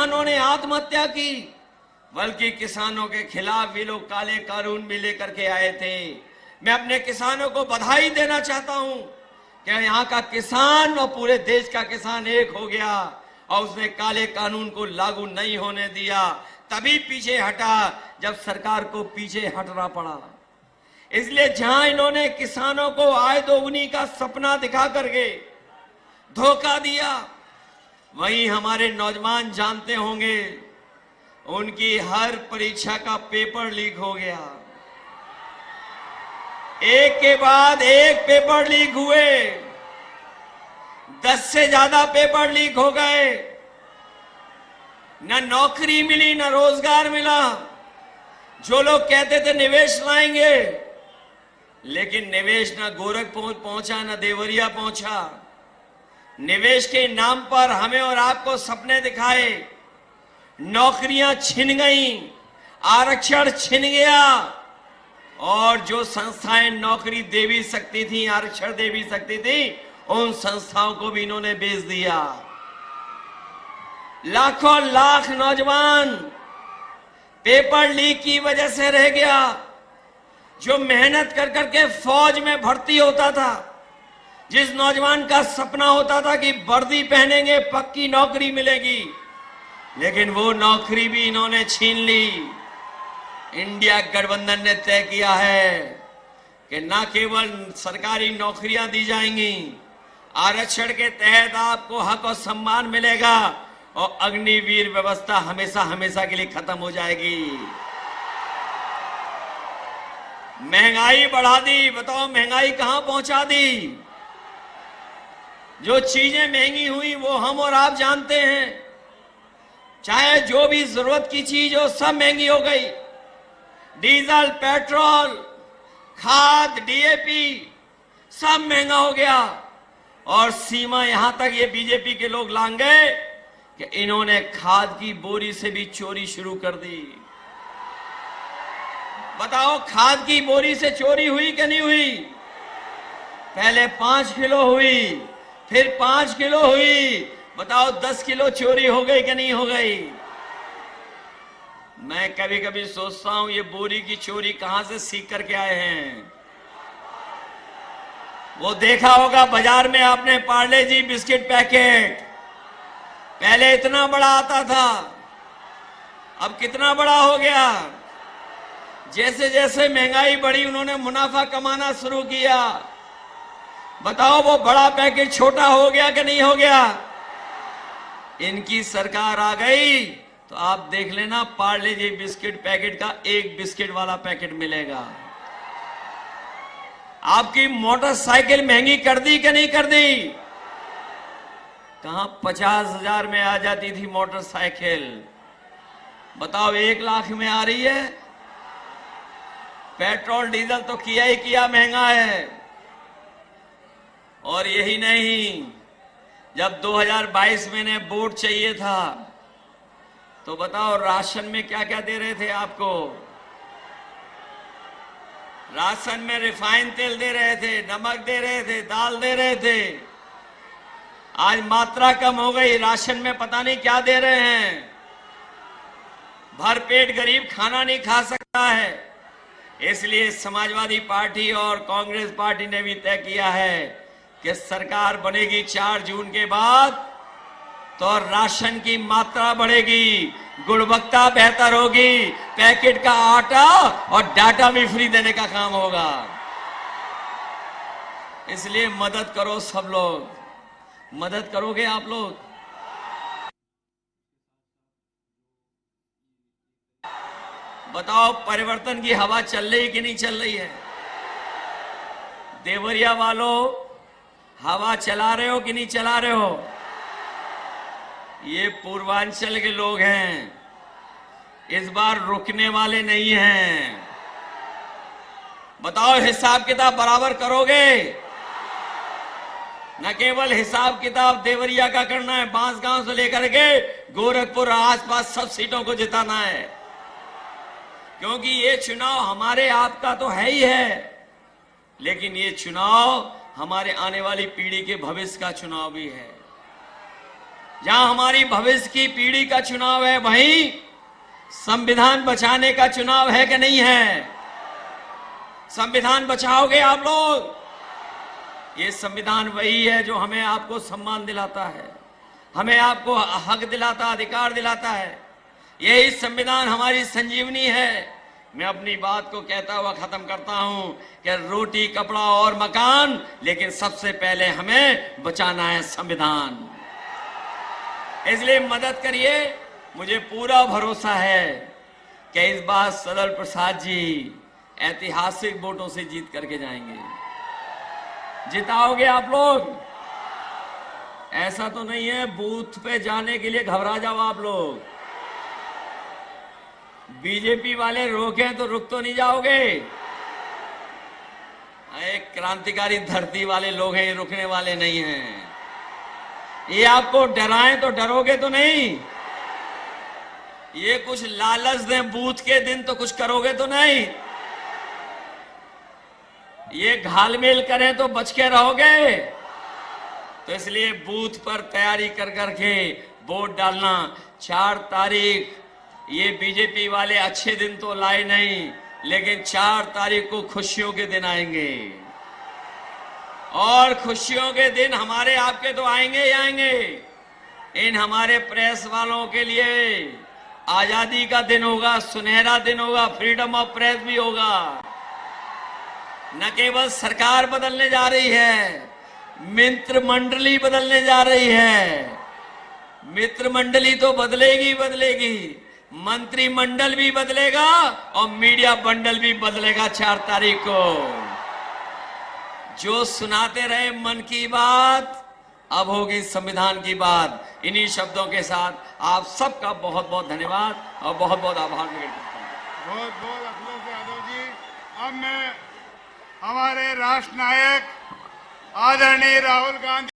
किसानों ने आत्महत्या की, बल्कि किसानों के खिलाफ भी लोग काले कानून भी लेकर के आए थे। मैं अपने किसानों को बधाई देना चाहता हूं कि यहां का किसान और पूरे देश का किसान एक हो गया और उसने काले कानून को लागू नहीं होने दिया। तभी पीछे हटा जब सरकार को पीछे हटना पड़ा। इसलिए जहां इन्होंने किसानों को आय दोगुनी का सपना दिखा करके धोखा दिया, वहीं हमारे नौजवान जानते होंगे उनकी हर परीक्षा का पेपर लीक हो गया। एक के बाद एक पेपर लीक हुए, 10 से ज्यादा पेपर लीक हो गए। न नौकरी मिली, न रोजगार मिला। जो लोग कहते थे निवेश लाएंगे, लेकिन निवेश न गोरखपुर पहुंचा, न देवरिया पहुंचा। निवेश के नाम पर हमें और आपको सपने दिखाए, नौकरियां छिन गईं, आरक्षण छिन गया, और जो संस्थाएं नौकरी दे भी सकती थी, आरक्षण दे भी सकती थी, उन संस्थाओं को भी इन्होंने बेच दिया। लाखों लाख नौजवान पेपर लीक की वजह से रह गया। जो मेहनत कर करके फौज में भर्ती होता था, जिस नौजवान का सपना होता था कि वर्दी पहनेंगे पक्की नौकरी मिलेगी, लेकिन वो नौकरी भी इन्होंने छीन ली। इंडिया गठबंधन ने तय किया है कि न केवल सरकारी नौकरियां दी जाएंगी, आरक्षण के तहत आपको हक और सम्मान मिलेगा, और अग्निवीर व्यवस्था हमेशा हमेशा के लिए खत्म हो जाएगी। महंगाई बढ़ा दी, बताओ महंगाई कहां पहुंचा दी। जो चीजें महंगी हुई वो हम और आप जानते हैं। चाहे जो भी जरूरत की चीज हो, सब महंगी हो गई। डीजल, पेट्रोल, खाद, डीएपी सब महंगा हो गया। और सीमा यहां तक ये बीजेपी के लोग लांग गए कि इन्होंने खाद की बोरी से भी चोरी शुरू कर दी। बताओ खाद की बोरी से चोरी हुई कि नहीं हुई? पहले 5 किलो हुई, फिर 5 किलो हुई। बताओ 10 किलो चोरी हो गई कि नहीं हो गई? मैं कभी कभी सोचता हूं ये बोरी की चोरी कहां से सीख करके आए हैं। वो देखा होगा बाजार में आपने पार्ले जी बिस्किट पैकेट, पहले इतना बड़ा आता था, अब कितना बड़ा हो गया। जैसे जैसे महंगाई बढ़ी उन्होंने मुनाफा कमाना शुरू किया। बताओ वो बड़ा पैकेट छोटा हो गया कि नहीं हो गया? इनकी सरकार आ गई तो आप देख लेना, पार्ले जी बिस्किट पैकेट का एक बिस्किट वाला पैकेट मिलेगा। आपकी मोटरसाइकिल महंगी कर दी कि नहीं कर दी? कहां 50,000 में आ जाती थी मोटरसाइकिल, बताओ 1 लाख में आ रही है। पेट्रोल डीजल तो किया ही किया महंगा है। और यही नहीं, जब 2022 में ने वोट चाहिए था तो बताओ राशन में क्या क्या दे रहे थे आपको? राशन में रिफाइंड तेल दे रहे थे, नमक दे रहे थे, दाल दे रहे थे। आज मात्रा कम हो गई, राशन में पता नहीं क्या दे रहे हैं। भरपेट गरीब खाना नहीं खा सकता है। इसलिए समाजवादी पार्टी और कांग्रेस पार्टी ने भी तय किया है कि सरकार बनेगी 4 जून के बाद तो राशन की मात्रा बढ़ेगी, गुणवत्ता बेहतर होगी, पैकेट का आटा और डाटा भी फ्री देने का काम होगा। इसलिए मदद करो सब लोग, मदद करोगे आप लोग? बताओ परिवर्तन की हवा चल रही कि नहीं चल रही है? देवरिया वालों हवा चला रहे हो कि नहीं चला रहे हो? ये पूर्वांचल के लोग हैं, इस बार रुकने वाले नहीं हैं। बताओ हिसाब किताब बराबर करोगे? न केवल हिसाब किताब देवरिया का करना है, बांसगांव से लेकर के गोरखपुर आसपास सब सीटों को जिताना है। क्योंकि ये चुनाव हमारे आपका तो है ही है, लेकिन ये चुनाव हमारे आने वाली पीढ़ी के भविष्य का चुनाव भी है। जहां हमारी भविष्य की पीढ़ी का चुनाव है, वहीं संविधान बचाने का चुनाव है कि नहीं है? संविधान बचाओगे आप लोग? ये संविधान वही है जो हमें आपको सम्मान दिलाता है, हमें आपको हक दिलाता, अधिकार दिलाता है। यही संविधान हमारी संजीवनी है। मैं अपनी बात को कहता हुआ खत्म करता हूं कि रोटी, कपड़ा और मकान, लेकिन सबसे पहले हमें बचाना है संविधान। इसलिए मदद करिए। मुझे पूरा भरोसा है कि इस बार सदल प्रसाद जी ऐतिहासिक वोटों से जीत करके जाएंगे। जिताओगे आप लोग? ऐसा तो नहीं है बूथ पे जाने के लिए घबरा जाओ आप लोग। बीजेपी वाले रोके तो रुक तो नहीं जाओगे? एक क्रांतिकारी धरती वाले लोग हैं, ये रुकने वाले नहीं हैं। ये आपको डराएं तो डरोगे तो नहीं? ये कुछ लालच दें बूथ के दिन तो कुछ करोगे तो नहीं? ये घालमेल करें तो बच के रहोगे? तो इसलिए बूथ पर तैयारी कर करके वोट डालना। 4 तारीख, ये बीजेपी वाले अच्छे दिन तो लाए नहीं, लेकिन 4 तारीख को खुशियों के दिन आएंगे। और खुशियों के दिन हमारे आपके तो आएंगे ही आएंगे। इन हमारे प्रेस वालों के लिए आजादी का दिन होगा, सुनहरा दिन होगा, फ्रीडम ऑफ प्रेस भी होगा। न केवल सरकार बदलने जा रही है, मित्र मंडली बदलने जा रही है। मित्र मंडली तो बदलेगी बदलेगी, मंत्रिमंडल भी बदलेगा और मीडिया बंडल भी बदलेगा 4 तारीख को। जो सुनाते रहे मन की बात, अब होगी संविधान की बात। इन्हीं शब्दों के साथ आप सबका बहुत बहुत धन्यवाद और बहुत बहुत आभार व्यक्त करता हूं। बहुत बहुत अखिलेश यादव जी। अब मैं हमारे राष्ट्र नायक आदरणीय राहुल गांधी